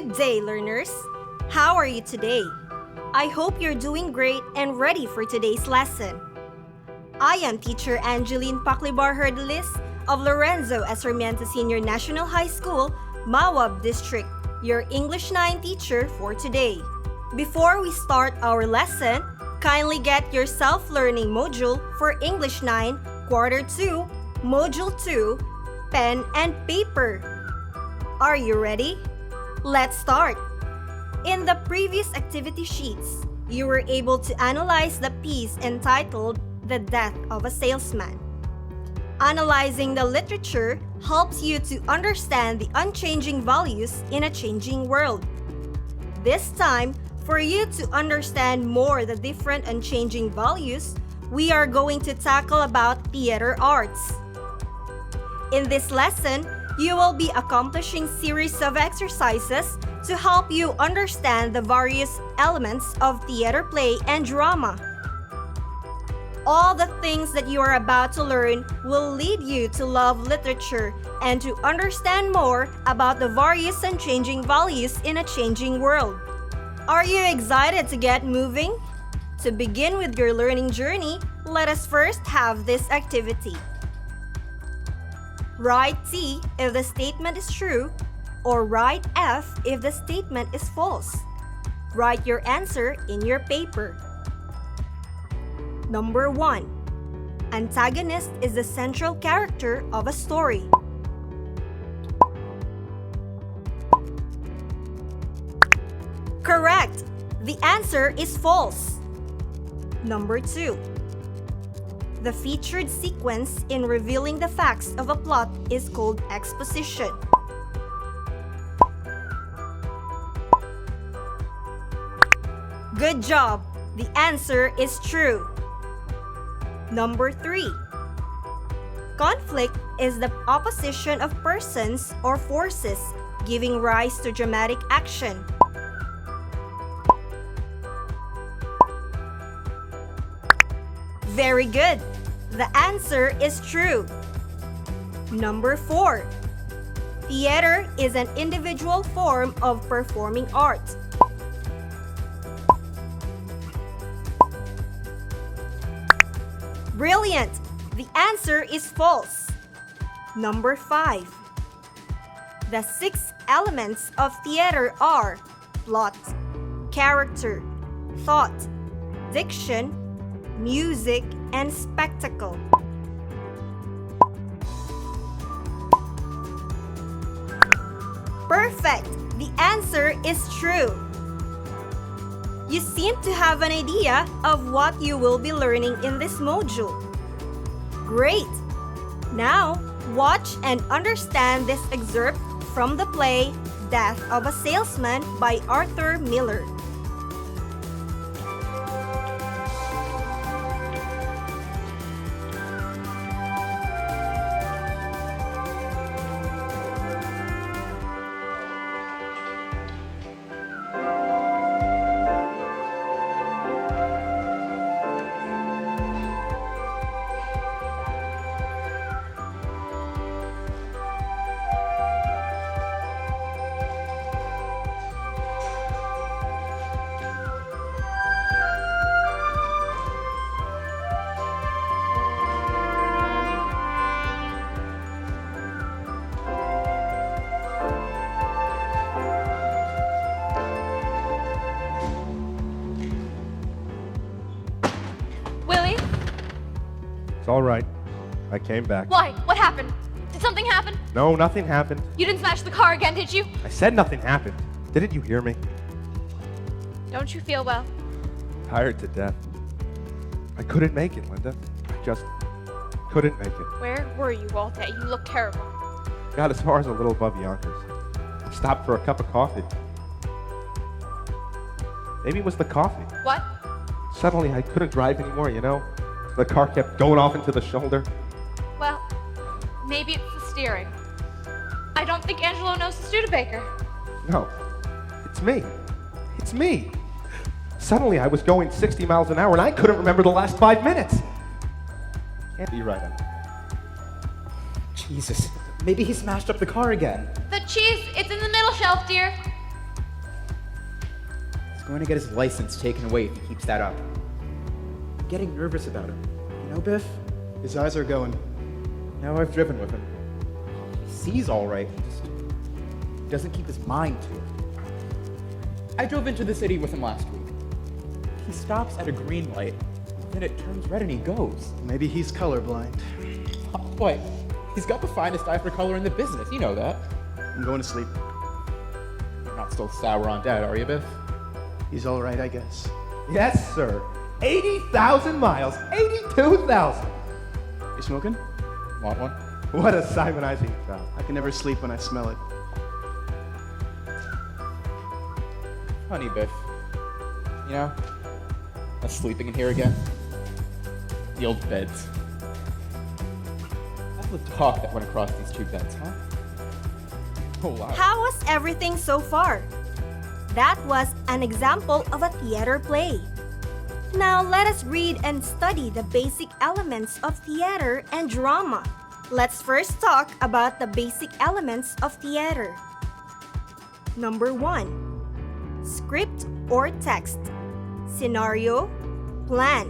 Good day, learners. How are you today? I hope you're doing great and ready for today's lesson. I am teacher Jelynne Herdelis of Lorenzo at Sarmiento Senior National High School, Mawab District, your English 9 teacher for today. Before we start our lesson, kindly get your self-learning module for English 9, Quarter 2, Module 2, pen and paper. Are you ready? Let's start. In the previous activity sheets, you were able to analyze the piece entitled The Death of a Salesman. Analyzing the literature helps you to understand the unchanging values in a changing world. This time, for you to understand more the different unchanging values, we are going to tackle about theater arts. In this lesson, you will be accomplishing series of exercises to help you understand the various elements of theater play and drama. All the things that you are about to learn will lead you to love literature and to understand more about the various and changing values in a changing world. Are you excited to get moving? To begin with your learning journey, let us first have this activity. Write T if the statement is true, or write F if the statement is false. Write your answer in your paper. Number 1. Antagonist is the central character of a story. Correct! The answer is false. Number 2. The featured sequence in revealing the facts of a plot is called exposition. Good job! The answer is true. Number 3. Conflict is the opposition of persons or forces, giving rise to dramatic action. Very good! The answer is true. Number 4. Theater is an individual form of performing art. Brilliant! The answer is false. Number 5. The 6 elements of theater are plot, character, thought, diction, music, and spectacle. Perfect! The answer is true. You seem to have an idea of what you will be learning in this module. Great! Now, watch and understand this excerpt from the play Death of a Salesman by Arthur Miller. It's all right. I came back. Why? What happened? Did something happen? No, nothing happened. You didn't smash the car again, did you? I said nothing happened. Didn't you hear me? Don't you feel well? Tired to death. I couldn't make it, Linda. I just couldn't make it. Where were you all day? You look terrible. Got as far as a little above Yonkers. Stopped for a cup of coffee. Maybe it was the coffee. What? Suddenly I couldn't drive anymore, you know? The car kept going off into the shoulder. Well, maybe it's the steering. I don't think Angelo knows the Studebaker. No, it's me. It's me. Suddenly I was going 60 miles an hour and I couldn't remember the last 5 minutes. Can't be right. Jesus, maybe he smashed up the car again. The cheese, it's in the middle shelf, dear. going to get his license taken away if he keeps that up. I'm getting nervous about him. You know, Biff? His eyes are going. Now I've driven with him. He sees all right, he just doesn't keep his mind to it. I drove into the city with him last week. He stops at a green light, then it turns red and he goes. Maybe he's colorblind. What? He's got the finest eye for color in the business, you know that. I'm going to sleep. You're not still sour on Dad, are you, Biff? He's all right, I guess. Yes, sir. 80,000 miles. 82,000. You smoking? Want one? What a Simonizing job. I can never sleep when I smell it. Honey, Biff. You know, us sleeping in here again. The old beds. That's the talk that went across these two beds, huh? Oh, wow. How was everything so far? That was an example of a theater play. Now let us read and study the basic elements of theater and drama. Let's first talk about the basic elements of theater. Number 1. Script or text. Scenario, plan.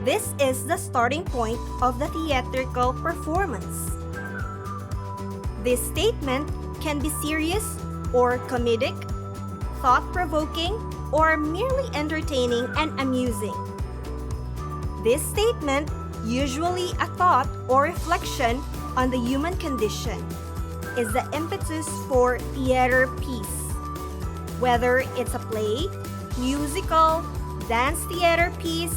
This is the starting point of the theatrical performance. This statement can be serious or comedic, thought-provoking, or merely entertaining and amusing. This statement, usually a thought or reflection on the human condition, is the impetus for theater piece. Whether it's a play, musical, dance theater piece,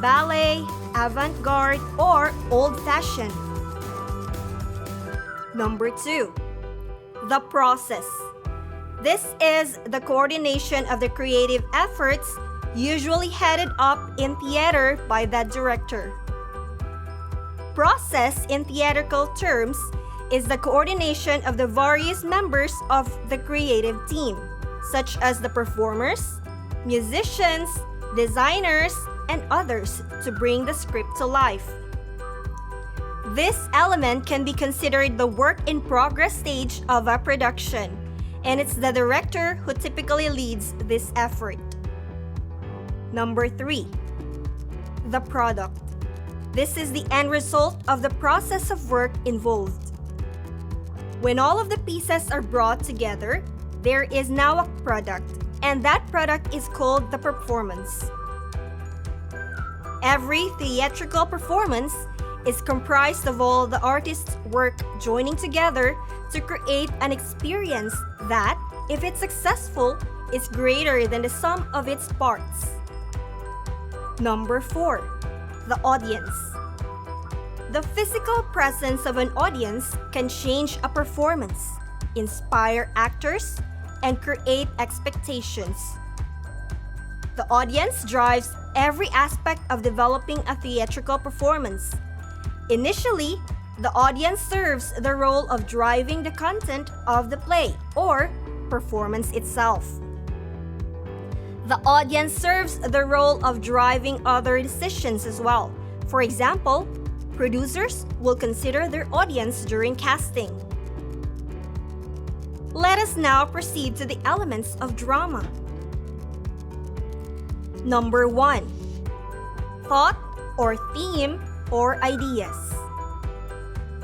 ballet, avant-garde, or old-fashioned. Number 2. The process. This is the coordination of the creative efforts usually headed up in theater by the director. Process in theatrical terms is the coordination of the various members of the creative team, such as the performers, musicians, designers, and others to bring the script to life. This element can be considered the work-in-progress stage of a production, and it's the director who typically leads this effort. Number 3. The product. This is the end result of the process of work involved. When all of the pieces are brought together, there is now a product, and that product is called the performance. Every theatrical performance is comprised of all the artists' work joining together to create an experience that, if it's successful, is greater than the sum of its parts. Number 4. The audience. The physical presence of an audience can change a performance, inspire actors, and create expectations. The audience drives every aspect of developing a theatrical performance. Initially, the audience serves the role of driving the content of the play or performance itself. The audience serves the role of driving other decisions as well. For example, producers will consider their audience during casting. Let us now proceed to the elements of drama. Number 1. Thought or theme or ideas.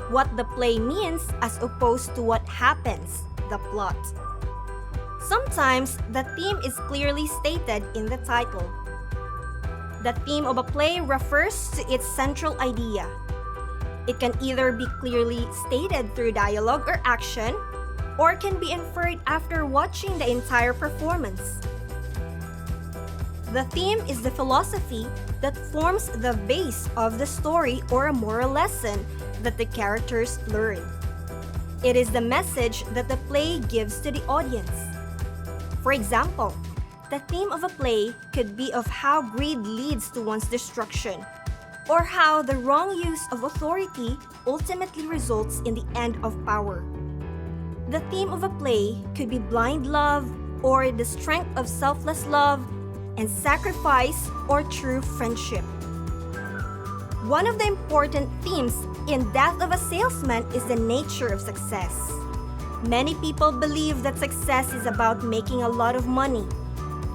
What the play means as opposed to what happens, the plot. Sometimes the theme is clearly stated in the title. The theme of a play refers to its central idea. It can either be clearly stated through dialogue or action, or can be inferred after watching the entire performance. The theme is the philosophy that forms the base of the story or a moral lesson that the characters learn. It is the message that the play gives to the audience. For example, the theme of a play could be of how greed leads to one's destruction, or how the wrong use of authority ultimately results in the end of power. The theme of a play could be blind love, or the strength of selfless love, and sacrifice or true friendship. One of the important themes in Death of a Salesman is the nature of success. Many people believe that success is about making a lot of money.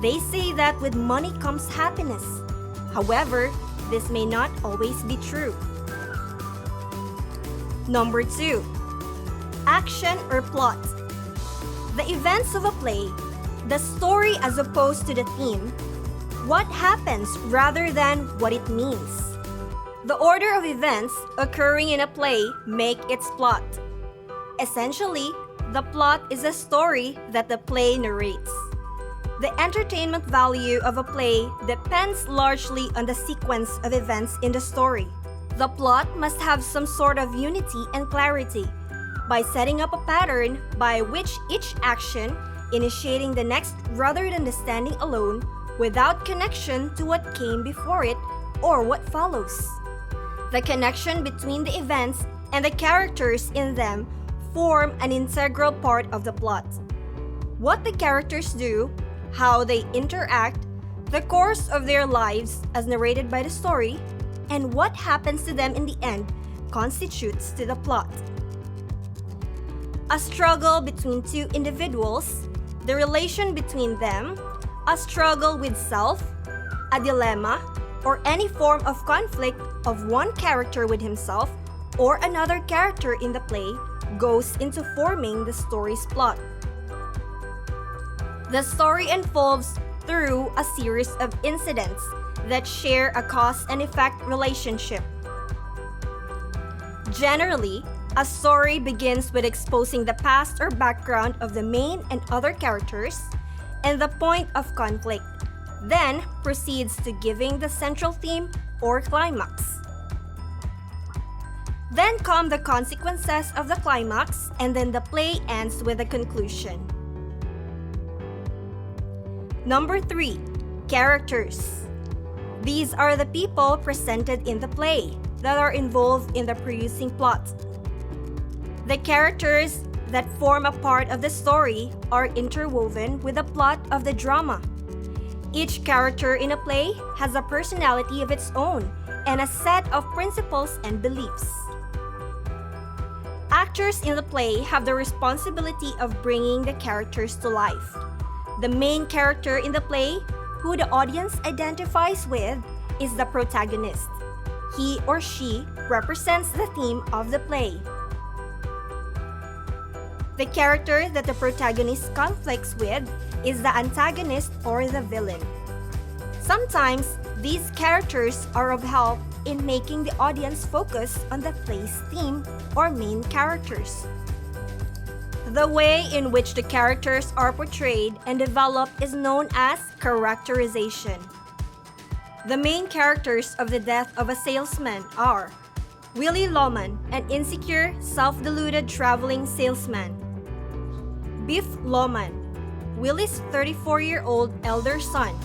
They say that with money comes happiness. However, this may not always be true. Number 2. Action or plot. The events of a play, the story as opposed to the theme, what happens rather than what it means. The order of events occurring in a play make its plot. Essentially, the plot is a story that the play narrates. The entertainment value of a play depends largely on the sequence of events in the story. The plot must have some sort of unity and clarity by setting up a pattern by which each action initiating the next rather than the standing alone without connection to what came before it or what follows. The connection between the events and the characters in them form an integral part of the plot. What the characters do, how they interact, the course of their lives as narrated by the story, and what happens to them in the end constitutes to the plot. A struggle between two individuals, the relation between them, a struggle with self, a dilemma, or any form of conflict of one character with himself or another character in the play goes into forming the story's plot. The story unfolds through a series of incidents that share a cause and effect relationship. Generally, a story begins with exposing the past or background of the main and other characters and the point of conflict, then proceeds to giving the central theme or climax. Then come the consequences of the climax, and then the play ends with a conclusion. Number 3. Characters. These are the people presented in the play that are involved in the producing plot. The characters that form a part of the story are interwoven with the plot of the drama. Each character in a play has a personality of its own and a set of principles and beliefs. Actors in the play have the responsibility of bringing the characters to life. The main character in the play, who the audience identifies with, is the protagonist. He or she represents the theme of the play. The character that the protagonist conflicts with is the antagonist or the villain. Sometimes, these characters are of help in making the audience focus on the play's theme or main characters. The way in which the characters are portrayed and developed is known as characterization. The main characters of The Death of a Salesman are Willie Loman, an insecure, self-deluded traveling salesman. Biff Loman, Willie's 34-year-old elder son.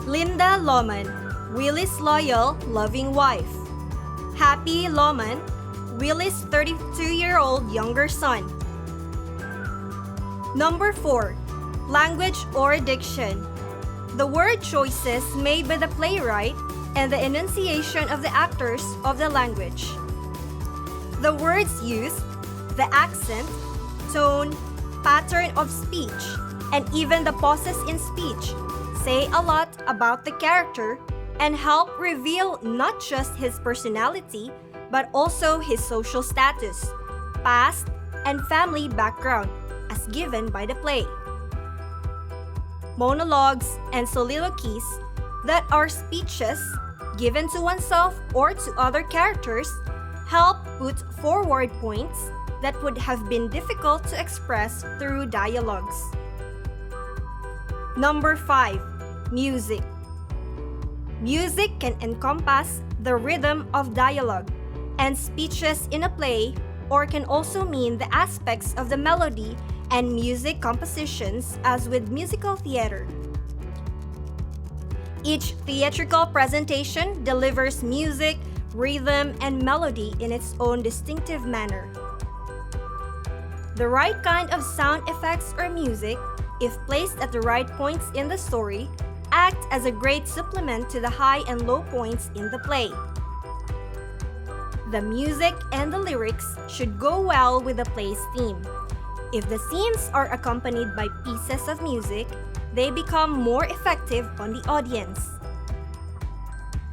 Linda Loman, Willie's loyal, loving wife. Happy Loman, Willie's 32-year-old younger son. Number 4. Language or diction. The word choices made by the playwright and the enunciation of the actors of the language. The words used, the accent, tone, pattern of speech, and even the pauses in speech say a lot about the character and help reveal not just his personality, but also his social status, past, and family background, as given by the play. Monologues and soliloquies that are speeches given to oneself or to other characters help put forward points that would have been difficult to express through dialogues. Number 5. Music. Music can encompass the rhythm of dialogue and speeches in a play, or can also mean the aspects of the melody and music compositions as with musical theater. Each theatrical presentation delivers music, rhythm, and melody in its own distinctive manner. The right kind of sound effects or music, if placed at the right points in the story, act as a great supplement to the high and low points in the play. The music and the lyrics should go well with the play's theme. If the scenes are accompanied by pieces of music, they become more effective on the audience.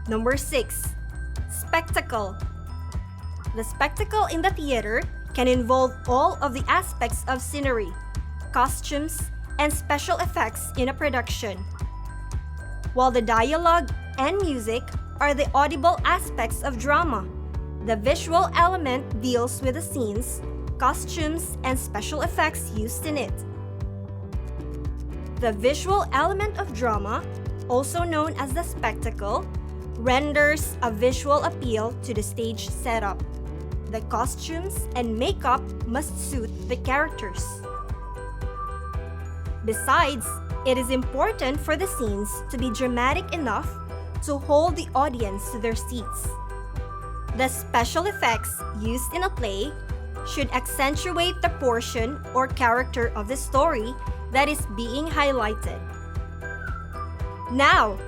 Number 6. Spectacle. The spectacle in the theater can involve all of the aspects of scenery, costumes, and special effects in a production. While the dialogue and music are the audible aspects of drama, the visual element deals with the scenes, costumes, and special effects used in it. The visual element of drama, also known as the spectacle, renders a visual appeal to the stage setup. The costumes and makeup must suit the characters. Besides, it is important for the scenes to be dramatic enough to hold the audience to their seats. The special effects used in a play should accentuate the portion or character of the story that is being highlighted. Now,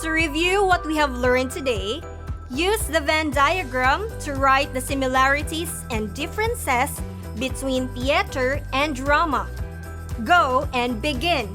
to review what we have learned today, use the Venn diagram to write the similarities and differences between theater and drama. Go and begin!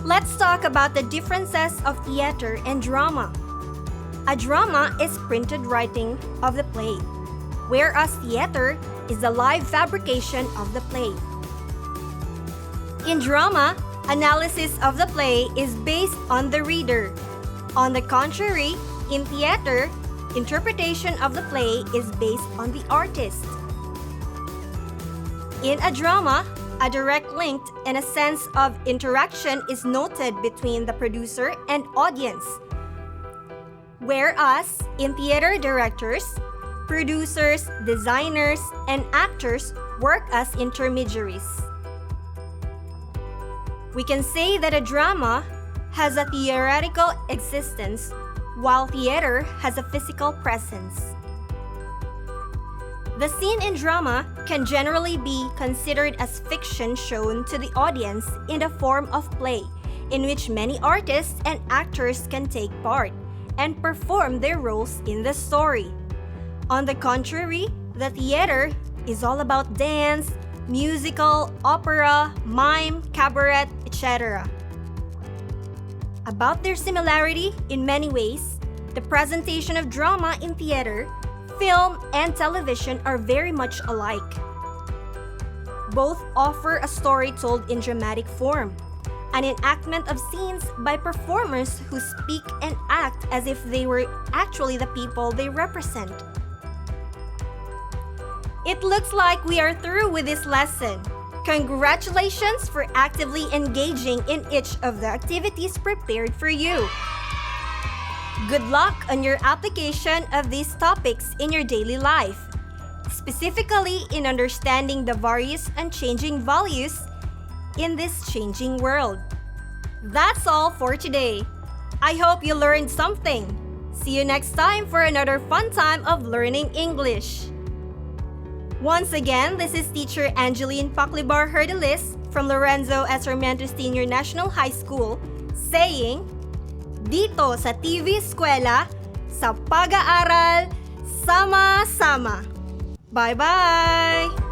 Let's talk about the differences of theater and drama. A drama is printed writing of the play, whereas theater is the live fabrication of the play. In drama, analysis of the play is based on the reader. On the contrary, in theater, interpretation of the play is based on the artist. In a drama, a direct link and a sense of interaction is noted between the producer and audience. Whereas in theater, directors, producers, designers, and actors work as intermediaries. We can say that a drama has a theoretical existence, while theater has a physical presence. The scene in drama can generally be considered as fiction shown to the audience in the form of play, in which many artists and actors can take part and perform their roles in the story. On the contrary, the theater is all about dance, musical, opera, mime, cabaret, etc. About their similarity, in many ways, the presentation of drama in theater, film, and television are very much alike. Both offer a story told in dramatic form, an enactment of scenes by performers who speak and act as if they were actually the people they represent. It looks like we are through with this lesson. Congratulations for actively engaging in each of the activities prepared for you. Good luck on your application of these topics in your daily life, specifically in understanding the various and changing values in this changing world. That's all for today. I hope you learned something. See you next time for another fun time of learning English. Once again, this is teacher Jelynne Herdelis from Lorenzo at Sarmiento Senior National High School saying, dito sa TV Eskwela, sa pag-aaral, sama-sama. Bye-bye!